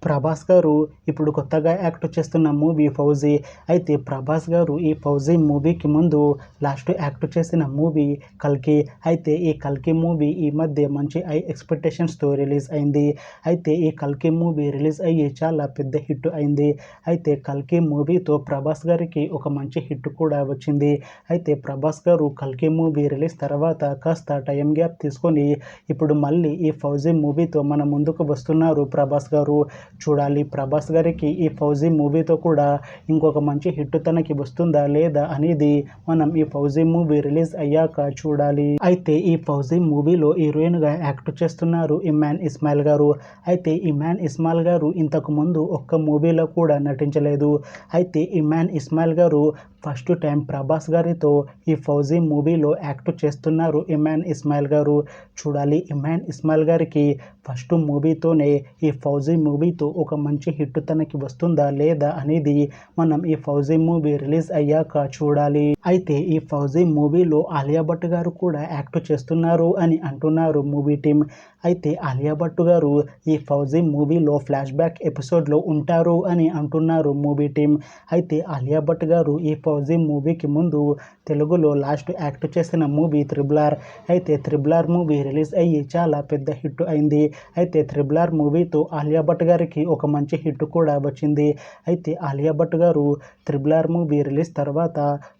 ప్రభాస్ గారు ఇప్పుడు కొత్తగా యాక్ట్ చేస్తున్న మూవీ 'ఫౌజీ'. అయితే ప్రభాస్ గారు ఈ 'ఫౌజీ' మూవీకి ముందు లాస్ట్ యాక్ట్ చేసిన మూవీ 'కల్కి'. అయితే ఈ 'కల్కి' మూవీ ఈ మధ్య మంచి హై ఎక్స్పెక్టేషన్స్తో రిలీజ్ అయింది. అయితే ఈ 'కల్కి' మూవీ రిలీజ్ అయ్యి చాలా పెద్ద హిట్ అయింది. అయితే 'కల్కి' మూవీతో ప్రభాస్ గారికి ఒక మంచి హిట్ కూడా వచ్చింది. అయితే ప్రభాస్ గారు 'కల్కి' మూవీ రిలీజ్ తర్వాత కాస్త టైం గ్యాప్ తీసుకొని ఇప్పుడు మళ్ళీ ఈ 'ఫౌజీ' మూవీతో మన ముందుకు వస్తున్నారు ప్రభాస్ గారు. చూడాలి ప్రభాస్ గారికి ఈ 'ఫౌజీ' మూవీతో కూడా ఇంకొక మంచి హిట్ తనకి వస్తుందా లేదా అనేది మనం ఈ 'ఫౌజీ' మూవీ రిలీజ్ అయ్యాక చూడాలి. అయితే ఈ 'ఫౌజీ' మూవీలో హీరోయిన్గా యాక్ట్ చేస్తున్నారు ఇమాన్ ఇస్మాయిల్ గారు. అయితే ఇమాన్ ఇస్మాయిల్ గారు ఇంతకు ముందు ఒక్క మూవీలో కూడా నటించలేదు. అయితే ఇమాన్ ఇస్మాయిల్ గారు ఫస్ట్ టైం ప్రభాస్ గారితో ఈ 'ఫౌజీ' మూవీలో యాక్ట్ చేస్తున్నారు ఇమాన్ ఇస్మాయిల్ గారు. చూడాలి ఇమాన్ ఇస్మాయిల్ గారికి ఫస్ట్ మూవీతోనే ఈ 'ఫౌజీ' మూవీతో ఒక మంచి హిట్ తనకి వస్తుందా లేదా అనేది మనం ఈ 'ఫౌజీ' మూవీ రిలీజ్ అయ్యాక చూడాలి. అయితే ఈ 'ఫౌజీ' మూవీలో ఆలియా భట్ గారు కూడా యాక్ట్ చేస్తున్నారు అని అంటున్నారు మూవీ టీమ్. అయితే ఆలియా భట్ గారు ఈ 'ఫౌజీ' మూవీలో ఫ్లాష్ బ్యాక్ ఎపిసోడ్లో ఉంటారు అని అంటున్నారు మూవీ టీమ్. అయితే ఆలియా భట్ గారు ఈ 'ఫౌజీ' మూవీకి ముందు తెలుగులో లాస్ట్ యాక్ట్ చేసిన మూవీ 'త్రిబుల్ ఆర్'. అయితే 'త్రిబుల్ ఆర్' మూవీ రిలీజ్ అయ్యి చాలా పెద్ద హిట్ అయింది. అయితే 'త్రిబుల్ ఆర్' మూవీతో ఆలియా భట్ గారికి ఒక మంచి హిట్ కూడా వచ్చింది. అయితే ఆలియా భట్ గారు 'త్రిబుల్ ఆర్' మూవీ రిలీజ్ తర్వాత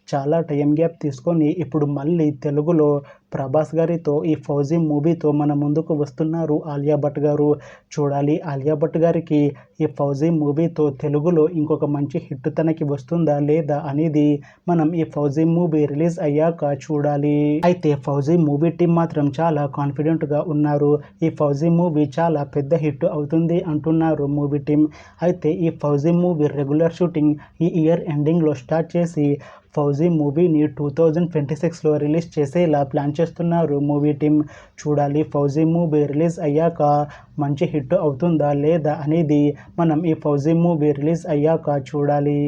చాలా టైం గ్యాప్ తీసుకొని ఇప్పుడు మళ్ళీ తెలుగులో ప్రభాస్ గారితో ఈ 'ఫౌజీ' మూవీతో మన ముందుకు వస్తున్నారు ఆలియా భట్ గారు. చూడాలి ఆలియా భట్ గారికి ఈ 'ఫౌజీ' మూవీతో తెలుగులో ఇంకొక మంచి హిట్ తనకి వస్తుందా లేదా అనేది మనం ఈ 'ఫౌజీ' మూవీ రిలీజ్ అయ్యాక చూడాలి. అయితే 'ఫౌజీ' మూవీ టీం మాత్రం చాలా కాన్ఫిడెంట్గా ఉన్నారు. ఈ 'ఫౌజీ' మూవీ చాలా పెద్ద హిట్ అవుతుంది అంటున్నారు మూవీ టీం. అయితే ఈ 'ఫౌజీ' మూవీ రెగ్యులర్ షూటింగ్ ఈ ఇయర్ ఎండింగ్లో స్టార్ట్ చేసి 'ఫౌజీ' మూవీని 2026లో రిలీజ్ చేసేలా ప్లాన్ చేస్తున్నారు మూవీ టీం. చూడాలి 'ఫౌజీ' మూవీ రిలీజ్ అయ్యాక మంచి హిట్ అవుతుందా లేదా అనేది మనం ఈ 'ఫౌజీ' మూవీ రిలీజ్ అయ్యాక చూడాలి.